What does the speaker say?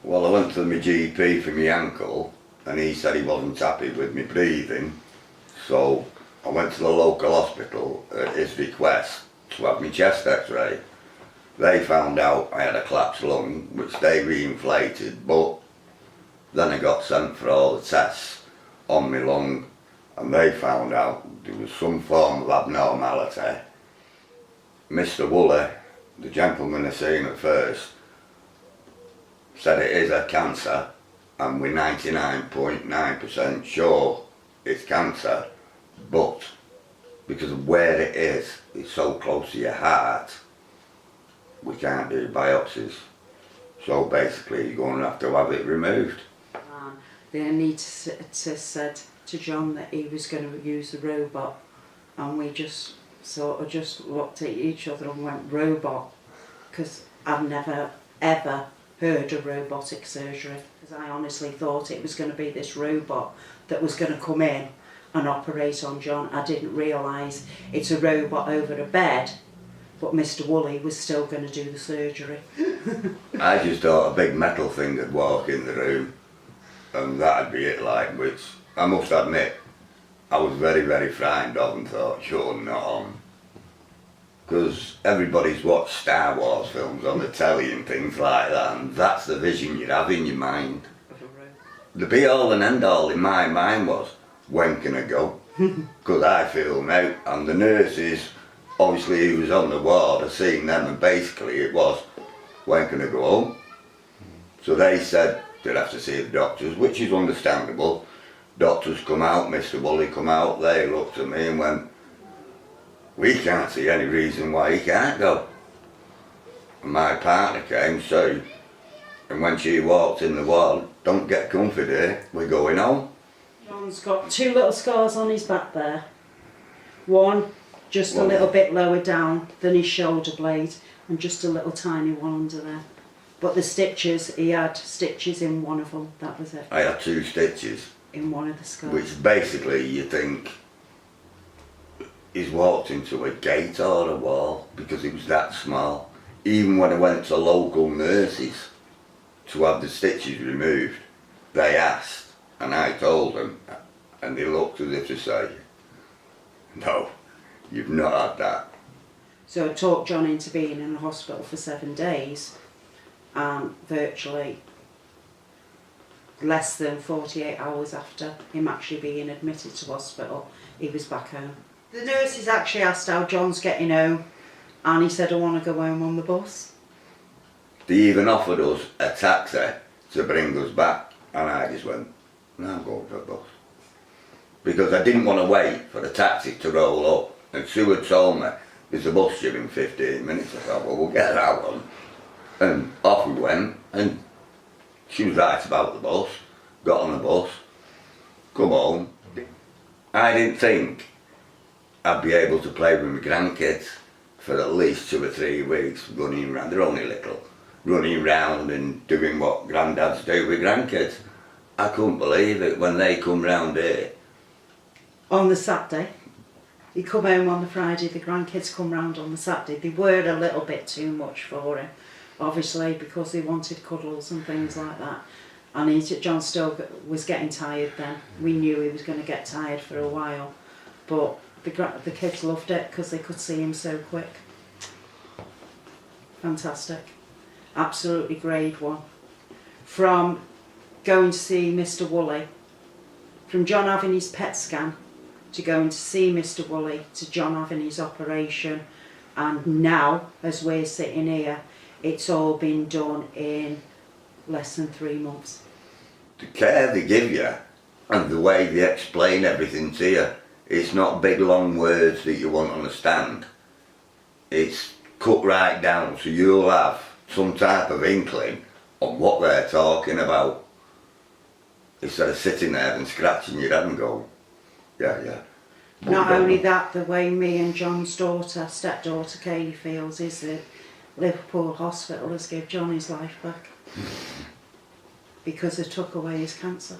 Well, I went to my GP for my ankle and he said he wasn't happy with me breathing, so I went to the local hospital at his request to have my chest x-ray. They found out I had a collapsed lung, which they reinflated, but then I got sent for all the tests on my lung and they found out there was some form of abnormality. Mr. Woolley, the gentleman I seen at first, said it is a cancer and we're 99.9% sure it's cancer, but because of where it is, it's so close to your heart, we can't do biopsies. So basically you're going to have it removed. The anaesthetist said to John that he was going to use the robot, and we just sort of just looked at each other and went, robot? Because I've never ever heard of robotic surgery, because I honestly thought it was going to be this robot that was going to come in and operate on John. I didn't realise it's a robot over a bed, but Mr. Woolley was still going to do the surgery. I just thought a big metal thing would walk in the room and that'd be it, like, which I must admit I was very, very frightened of and thought, sure, not on. Because everybody's watched Star Wars films on the telly and things like that, and that's the vision you have in your mind. The be all and end all in my mind was, when can I go? Because I feel now, and the nurses, obviously who was on the ward, I seen them, and basically it was, when can I go home? So they said they'd have to see the doctors, which is understandable. Doctors come out, Mr. Woolley come out, they looked at me and went, we can't see any reason why he can't go. And my partner came, so, and when she walked in the ward, don't get comfy there, we're going home. John's got two little scars on his back there. One just a little bit lower down than his shoulder blade, and just a little tiny one under there. But the stitches, he had stitches in one of them, that was it. I had 2 stitches. In one of the scars. Which basically you think he's walked into a gate or a wall, because it was that small. Even when I went to local nurses to have the stitches removed, they asked, and I told them, and they looked as if to say, no, you've not had that. So I talked John into being in the hospital for 7 days, and virtually less than 48 hours after him actually being admitted to hospital, he was back home. The nurses actually asked how John's getting home, and he said, I want to go home on the bus. They even offered us a taxi to bring us back, and I just went, no, I'm going for a bus. Because I didn't want to wait for the taxi to roll up, and Sue had told me, there's a bus due in 15 minutes. I thought, well, we'll get that one. And off we went, and she was right about the bus, got on the bus, come home. I didn't think I'd be able to play with my grandkids for at least 2 or 3 weeks, running around, they're only little, running around and doing what granddads do with grandkids. I couldn't believe it when they come round here. On the Saturday, he come home on the Friday, the grandkids come round on the Saturday. They were a little bit too much for him, obviously, because he wanted cuddles and things like that. And John still was getting tired then. We knew he was going to get tired for a while. But the kids loved it because they could see him so quick. Fantastic. Absolutely grade 1. From going to see Mr. Woolley, from John having his PET scan, to going to see Mr. Woolley, to John having his operation, and now, as we're sitting here, it's all been done in less than 3 months. The care they give you and the way they explain everything to you, it's not big long words that you won't understand. It's cut right down so you'll have some type of inkling on what they're talking about, instead of sitting there and scratching your head and going, yeah. Not only that, the way me and John's daughter, stepdaughter Kaylee feels is that Liverpool Hospital has given John his life back because they took away his cancer.